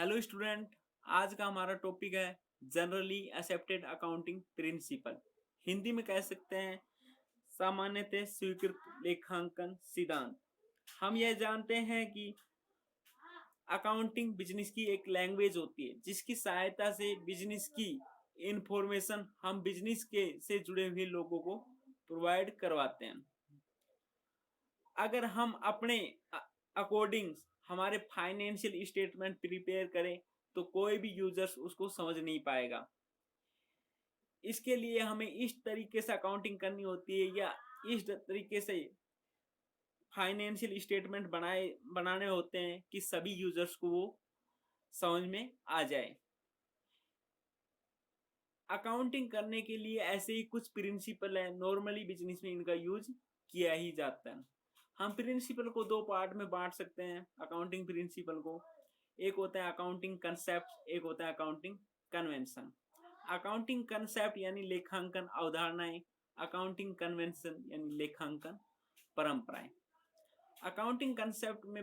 Hello student. आज का हमारा टॉपिक है generally accepted accounting principle. Hindi में कह सकते हैं सामान्यतः स्वीकृत लेखांकन सिद्धांत। हम यह जानते हैं कि अकाउंटिंग बिजनेस की एक लैंग्वेज होती है जिसकी सहायता से बिजनेस की इंफॉर्मेशन हम बिजनेस के से जुड़े हुए लोगों को प्रोवाइड करवाते हैं। अगर हम अपने अकॉर्डिंग हमारे फाइनेंशियल स्टेटमेंट प्रिपेयर करें तो कोई भी यूजर्स उसको समझ नहीं पाएगा। इसके लिए हमें इस तरीके से अकाउंटिंग करनी होती है या इस तरीके से फाइनेंशियल स्टेटमेंट बनाने होते हैं कि सभी यूजर्स को वो समझ में आ जाए। अकाउंटिंग करने के लिए ऐसे ही कुछ प्रिंसिपल है, नॉर्मली बिजनेस में इनका यूज किया ही जाता है। हम प्रिंसिपल को दो पार्ट में बांट सकते हैं अकाउंटिंग प्रिंसिपल को। एक होता है अकाउंटिंग कंसेप्ट, एक होता है अकाउंटिंग कन्वेंशन। अकाउंटिंग कंसेप्ट यानी लेखांकन अवधारणाएं, अकाउंटिंग कन्वेंशन यानी लेखांकन परंपराएं। अकाउंटिंग कंसेप्ट में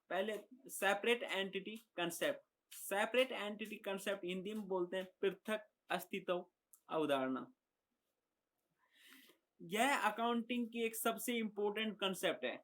पहले separate entity concept. Separate entity concept Hindi में बोलते हैं पृथक अस्तित्व अवधारणा। यह अकाउंटिंग की एक सबसे इंपॉर्टेंट कंसेप्ट है।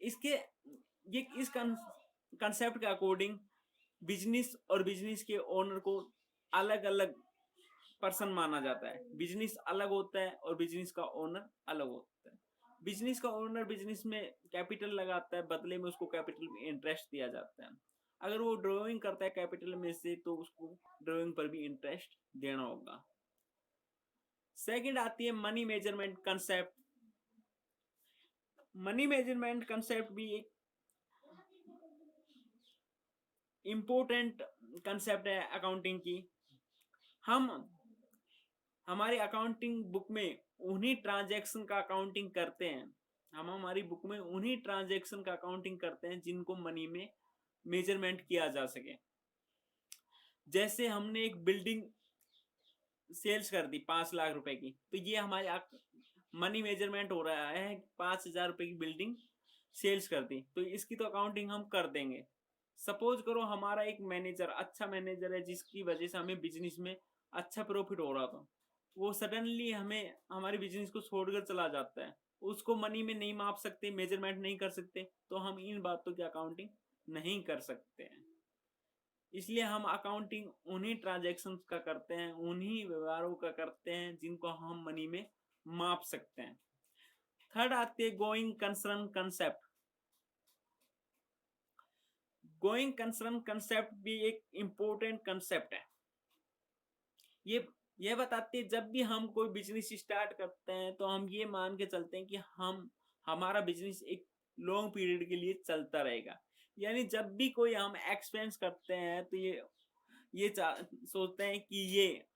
इसके ये इस कंसेप्ट के अकॉर्डिंग बिजनेस और बिजनेस के ओनर को अलग अलग पर्सन माना जाता है। बिजनेस अलग होता है और बिजनेस का ओनर अलग होता है। बिजनेस का ओनर बिजनेस में कैपिटल लगाता है, बदले में उसको कैपिटल में इंटरेस्ट दिया जाता है। अगर वो ड्राइंग करता है कैपिटल में से तो उसको ड्राइंग पर भी इंटरेस्ट देना होगा। सेकंड आती है money measurement concept. Money measurement concept भी एक इंपॉर्टेंट कंसेप्ट है अकाउंटिंग की। हम हमारी अकाउंटिंग बुक में उन्हीं ट्रांजैक्शन का अकाउंटिंग करते हैं। हम हमारी बुक में उन्हीं ट्रांजैक्शन का अकाउंटिंग करते हैं जिनको मनी में मेजरमेंट किया जा सके। जैसे हमने एक बिल्डिंग सेल्स कर दी 5 लाख रुपए की, तो ये हमारे मनी मेजरमेंट हो रहा है। 5,000 रुपए की बिल्डिंग सेल्स कर दी तो इसकी तो अकाउंटिंग हम कर देंगे। सपोज करो हमारा एक मैनेजर अच्छा मैनेजर है जिसकी वजह से हमें बिजनेस में अच्छा प्रॉफिट हो रहा था, वो सडनली हमें हमारे बिजनेस को छोड़कर चला जाता है। उसको मनी में नहीं माप सकते, मेजरमेंट नहीं कर सकते, तो हम इन बातों की अकाउंटिंग नहीं कर सकते हैं। इसलिए हम अकाउंटिंग उन्हीं ट्रांजैक्शंस का करते हैं, उन्हीं व्यवहारों का करते हैं जिनको हम मनी में माप सकते हैं। थर्ड आती है going concern concept. Going concern concept भी एक इंपॉर्टेंट कंसेप्ट है। ये बताती है जब भी हम कोई बिजनेस स्टार्ट करते हैं तो हम ये मान के चलते हैं कि हमारा बिजनेस एक लॉन्ग पीरियड के लिए चलता रहेगा। यानी जब भी कोई हम एक्सपेंस करते हैं तो ये सोचते हैं कि ये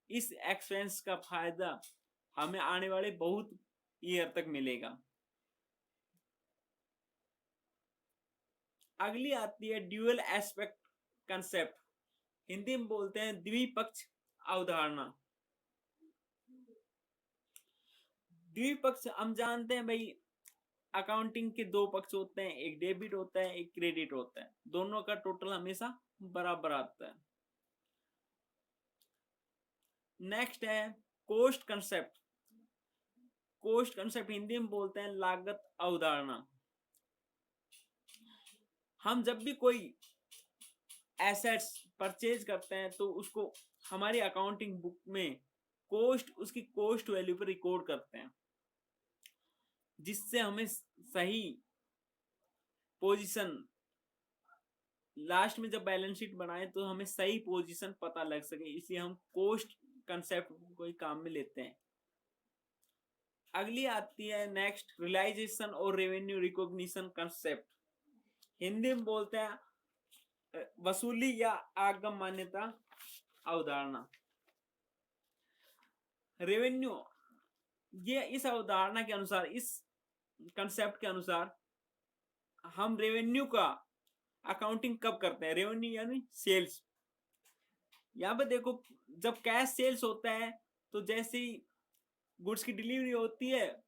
इस एक्सपेंस का फायदा हमें आने वाले बहुत ईयर तक मिलेगा। अगली आती है ड्यूअल एस्पेक्ट कंसेप्ट। हिंदी में बोलते हैं द्विपक्ष अवधारणा। द्विपक्ष हम जानते हैं भाई, अकाउंटिंग के दो पक्ष होते हैं, एक डेबिट होता है एक क्रेडिट होता है, दोनों का टोटल हमेशा बराबर आता है। नेक्स्ट है cost concept. Cost concept Hindi में बोलते हैं लागत अवधारणा। हम जब भी कोई एसेट्स परचेज करते हैं तो उसको हमारी अकाउंटिंग बुक में उसकी कॉस्ट वैल्यू पर रिकॉर्ड करते हैं, जिससे हमें सही पोजीशन लास्ट में जब बैलेंस शीट बनाए तो हमें सही पोजीशन पता लग सके। इसलिए हम कोस्ट कंसेप्ट कोई काम में लेते हैं। अगली आती है नेक्स्ट रियलाइजेशन और रेवेन्यू रिकॉग्निशन कंसेप्ट। हिंदी में बोलते हैं वसूली या आगम मान्यता अवधारणा। रेवेन्यू, ये इस अवधारणा के अनुसार, इस कंसेप्ट के अनुसार हम रेवेन्यू का अकाउंटिंग कब करते हैं? रेवेन्यू यानी सेल्स। यहां पे देखो, जब कैश सेल्स होता है तो जैसे ही गुड्स की डिलीवरी होती है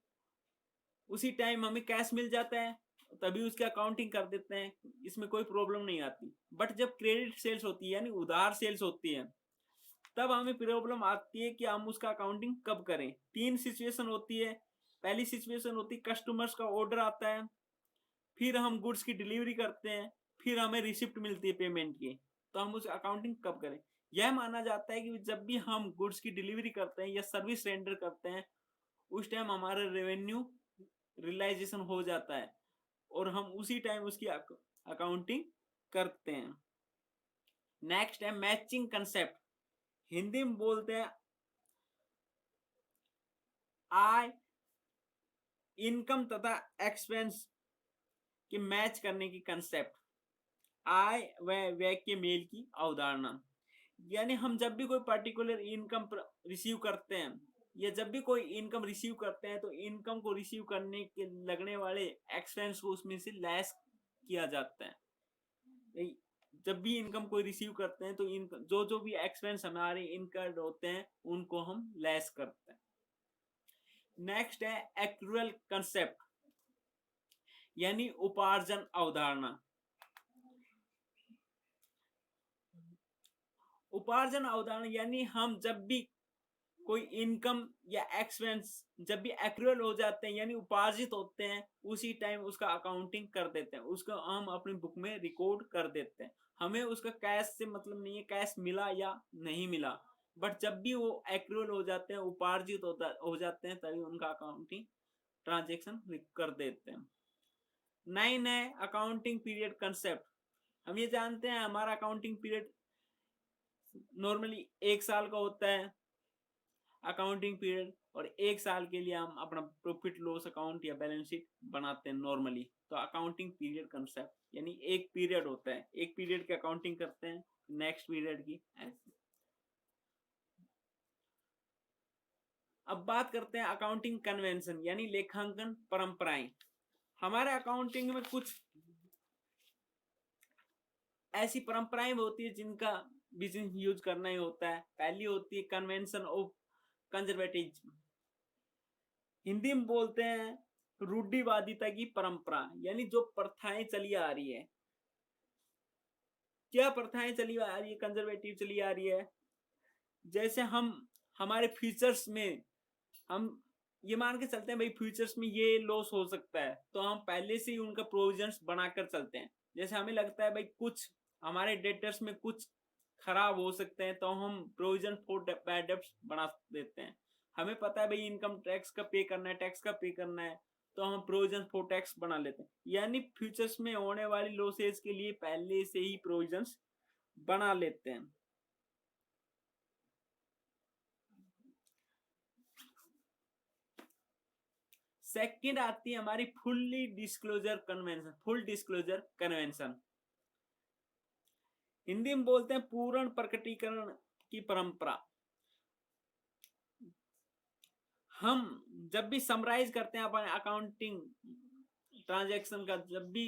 उसी टाइम हमें कैश मिल जाता है तभी उसकी अकाउंटिंग कर देते हैं, इसमें कोई प्रॉब्लम नहीं आती। बट जब क्रेडिट सेल्स होती है यानी उधार सेल्स होती है, तब हमें प्रॉब्लम आती है कि हम उसका अकाउंटिंग कब करें। 3 सिचुएशन होती है। पहली सिचुएशन होती है कस्टमर्स का ऑर्डर आता है, फिर हम गुड्स की डिलीवरी करते हैं, फिर हमें रिसिप्ट मिलती है पेमेंट की, तो हम उस अकाउंटिंग कब करें। यह माना जाता है कि जब भी हम गुड्स की डिलीवरी करते हैं या सर्विस रेंडर करते हैं, उस टाइम हमारा रेवेन्यू रियलाइजेशन हो जाता है और हम उसी टाइम उसकी अकाउंटिंग करते हैं। नेक्स्ट है मैचिंग कंसेप्ट। हिंदी में बोलते हैं आय, इनकम तथा एक्सपेंस के मैच करने की कंसेप्ट। आय व व्यय के मेल की अवधारणा। यानी हम जब भी कोई पर्टिकुलर इनकम रिसीव करते हैं या जब भी कोई इनकम रिसीव करते हैं, तो इनकम को रिसीव करने के लगने वाले एक्सपेंस को उसमें से लेस किया जाता है। जब भी इनकम कोई रिसीव करते हैं, तो जो जो भी एक्सपेंस हमारे इनकर्ड होते हैं, उनको हम लेस करते हैं। नेक्स्ट है एक्रूअल कंसेप्ट यानी उपार्जन अवधारणा। उपार्जन अवधारणा यानी हम जब भी कोई इनकम या एक्सपेंस जब भी एक्रूअल हो जाते हैं यानी उपार्जित होते हैं, उसी टाइम उसका अकाउंटिंग कर देते हैं, उसको हम अपनी बुक में रिकॉर्ड कर देते हैं। हमें उसका कैश से मतलब नहीं है, कैश मिला या नहीं मिला, बट जब भी वो एक्रूअल हो जाते हैं, उपार्जित हो जाते हैं, तभी उनका अकाउंटिंग ट्रांजेक्शन कर देते हैं। 9 है अकाउंटिंग पीरियड कंसेप्ट। हम ये जानते हैं हमारा अकाउंटिंग पीरियड नॉर्मली 1 साल का होता है अकाउंटिंग पीरियड, और 1 साल के लिए हम अपना प्रॉफिट लॉस अकाउंट या बैलेंस शीट बनाते हैं नॉर्मली। तो अकाउंटिंग पीरियड कंसेप्ट यानी एक पीरियड होता है, एक पीरियड की अकाउंटिंग करते हैं, नेक्स्ट पीरियड की ऐसे। अब बात करते हैं अकाउंटिंग कन्वेंशन यानी लेखांकन परंपराएं। हमारे अकाउंटिंग में कुछ ऐसी परंपराएं होती है जिनका बिजनेस यूज करना ही होता है। पहली होती है कन्वेंशन ऑफ कंजर्वेटिज्म, हिंदी में बोलते हैं रूढ़िवादिता की परंपरा, यानी जो प्रथाएं चली आ रही है। क्या प्रथाएं चली आ रही है? कंजर्वेटिव चली आ रही है। जैसे हम हमारे फ्यूचर्स में हम ये मान के चलते हैं भाई फ्यूचर्स में ये लॉस हो सकता है, तो हम पहले से ही उनका प्रोविजंस बनाकर चलते हैं। जैसे हमें लगता है भाई कुछ हमारे डेटर्स में कुछ खराब हो सकते हैं, तो हम प्रोविजन फॉर बैड डेट्स बना देते हैं। हमें पता है भाई इनकम टैक्स का पे करना है, टैक्स का पे करना है, तो हम प्रोविजन फॉर टैक्स बना लेते हैं। यानी फ्यूचर्स में होने वाली लॉसेज के लिए पहले से ही प्रोविजंस बना लेते हैं। सेकंड आती है हमारी fully disclosure convention, full disclosure convention. Hindi में बोलते हैं पूर्ण प्रकटीकरण की परंपरा। हम जब भी समराइज करते हैं अपने अकाउंटिंग ट्रांजैक्शन का, जब भी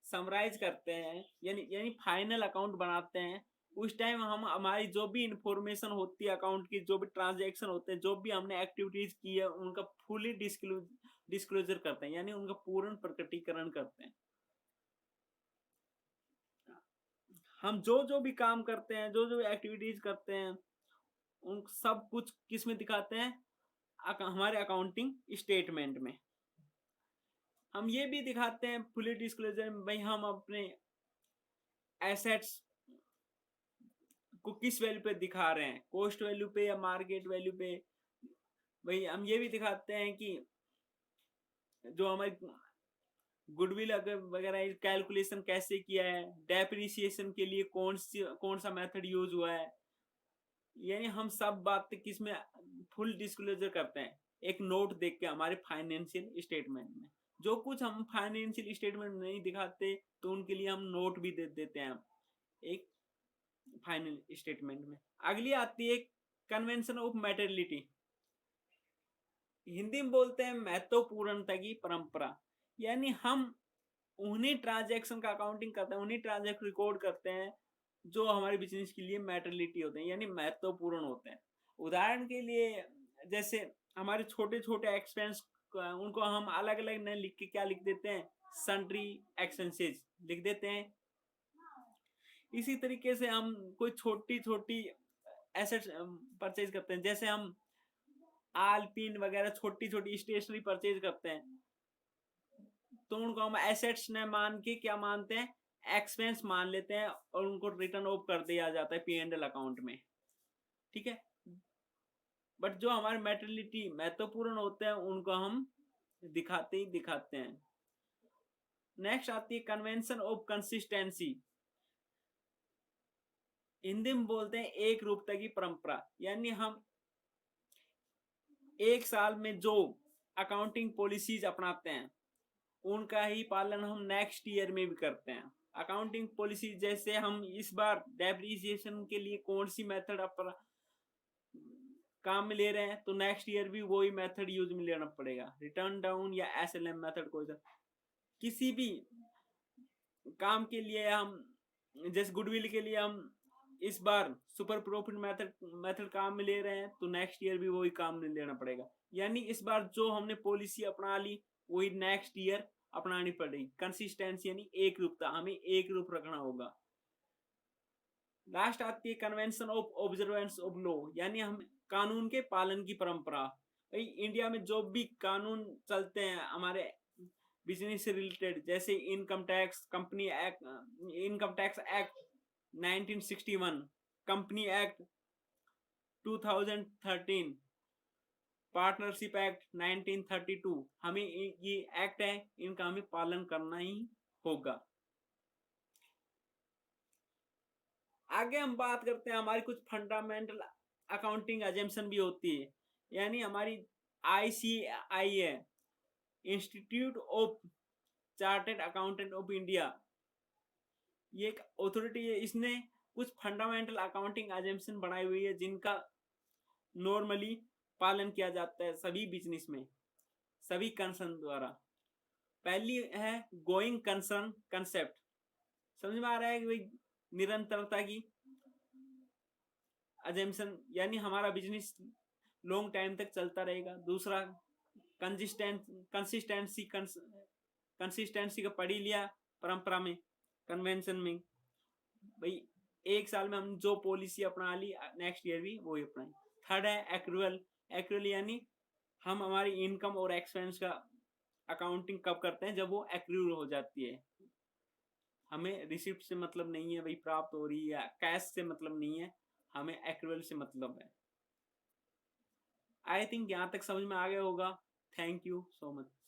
समराइज करते हैं यानी यानी फाइनल अकाउंट बनाते हैं, उस टाइम हम हमारी जो भी इंफॉर्मेशन होती है अकाउंट की, जो भी ट्रांजैक्शन होते हैं, जो भी हमने एक्टिविटीज की है, उनका फुली डिस्क्लोजर करते हैं यानी उनका पूर्ण प्रकटीकरण करते हैं। हम जो जो भी काम करते हैं, जो जो एक्टिविटीज करते हैं, उन सब कुछ किस में दिखाते हैं? हमारे अकाउंटिंग स्टेटमेंट में। हम ये भी दिखाते हैं फुली डिस्क्लोजर में भाई हम अपने एसेट्स को किस वैल्यू पे दिखा रहे हैं, कॉस्ट वैल्यू पे या मार्केट वैल्यू पे। भाई हम ये भी दिखाते हैं कि जो हमारी गुडविल वगैरह कैलकुलेशन कैसे किया है, डेप्रिसिएशन के लिए कौन सा मेथड यूज हुआ है। यानी हम सब बात किस में फुल डिस्क्लोजर करते हैं, एक नोट देख के हमारे फाइनेंशियल स्टेटमेंट में। जो कुछ हम फाइनेंशियल स्टेटमेंट नहीं दिखाते, तो उनके लिए हम नोट भी दे देते हैं एक फाइनल स्टेटमेंट में। अगली आती है कन्वेंशन ऑफ मैटेरियलिटी, हिंदी में बोलते हैं महत्वपूर्णता की परंपरा। यानी हम उन्हीं ट्रांजैक्शन का अकाउंटिंग करते हैं, उन्हीं ट्रांजैक्शन रिकॉर्ड करते हैं जो हमारे बिजनेस के लिए मैटेरियलिटी होते हैं यानी महत्वपूर्ण होते हैं। उदाहरण के लिए जैसे हमारे छोटे छोटे एक्सपेंस उनको हम अलग अलग न लिख के क्या लिख देते हैं, सन्ड्री एक्सपेंसेस लिख देते हैं। इसी तरीके से हम कोई छोटी छोटी एसेट्स परचेज करते हैं, जैसे हम आलपीन वगैरह छोटी छोटी स्टेशनरी परचेज करते हैं, तो उनको हम एसेट्स न मान के क्या मानते हैं, एक्सपेंस मान लेते हैं और उनको रिटर्न ऑफ कर दिया जाता है P&L अकाउंट में। ठीक है, बट जो हमारे मेटेरियलिटी महत्वपूर्ण होते हैं उनको हम दिखाते ही दिखाते हैं। नेक्स्ट आती है कन्वेंशन ऑफ कंसिस्टेंसी। हिंदी में बोलते हैं एक रूपता की परंपरा, यानी हम एक साल में जो अकाउंटिंग पॉलिसीज अपनाते हैं उनका ही पालन हम नेक्स्ट ईयर में भी करते हैं। अकाउंटिंग पॉलिसी जैसे हम इस बार डेप्रिसिएशन के लिए कौन सी मेथड अपना काम में ले रहे हैं, तो नेक्स्ट ईयर भी वही मेथड यूज में लेना पड़ेगा, रिटर्न डाउन या SLM मेथड। कोई सा किसी भी काम के लिए हम, जैसे गुडविल के लिए हम इस बार सुपर प्रॉफिट मेथड काम में ले रहे हैं, तो नेक्स्ट ईयर भी वही काम में लेना पड़ेगा। यानी इस बार जो हमने पॉलिसी अपना ली वही नेक्स्ट ईयर अपनानी पड़ेगी। कंसिस्टेंसी यानी एक रूपता, हमें एक रूप रखना होगा। लास्ट आती है convention of observance of law, यानी हम कानून के पालन की परंपरा। भाई इंडिया में जो भी कानून चलते हैं हमारे बिजनेस से रिलेटेड, जैसे income tax company act, income tax act 1961, company act 2013, partnership act 1932, हमें ये एक्ट है, इनका हमें पालन करना ही होगा। आगे हम बात करते हैं, हमारी कुछ फंडामेंटल अकाउंटिंग अजम्पशन भी होती है, यानी हमारी ICAI है, institute of chartered accountant of India, ये एक अथॉरिटी है। इसने कुछ फंडामेंटल अकाउंटिंग अजम्पशन बनाई हुई है जिनका नॉर्मली पालन किया जाता है सभी बिजनेस में, सभी कंसर्न द्वारा। पहली है गोइंग कंसर्न कंसेप्ट, समझ में आ रहा है कि भाई निरंतरता की अजम्पशन, यानी हमारा बिजनेस लॉन्ग टाइम तक चलता रहेगा। दूसरा कंसिस्टेंसी का पढ़ ही लिया परंपरा में, कन्वेंशन में, भाई एक साल में हम जो पॉलिसी अपना ली नेक्स्ट ईयर भी वही अपनाएं। थर्ड है एक्रूअल। एक्रूअल यानी हम हमारी इनकम और एक्सपेंस का अकाउंटिंग कब करते हैं, जब वो एक्रूअल हो जाती है। हमें रिसिप्ट से मतलब नहीं है, भाई प्राप्त हो रही है, कैश से मतलब नहीं है, हमें एक्रूअल से मतलब है। आई थिंक यहाँ तक समझ में आ गया होगा। Thank you so much.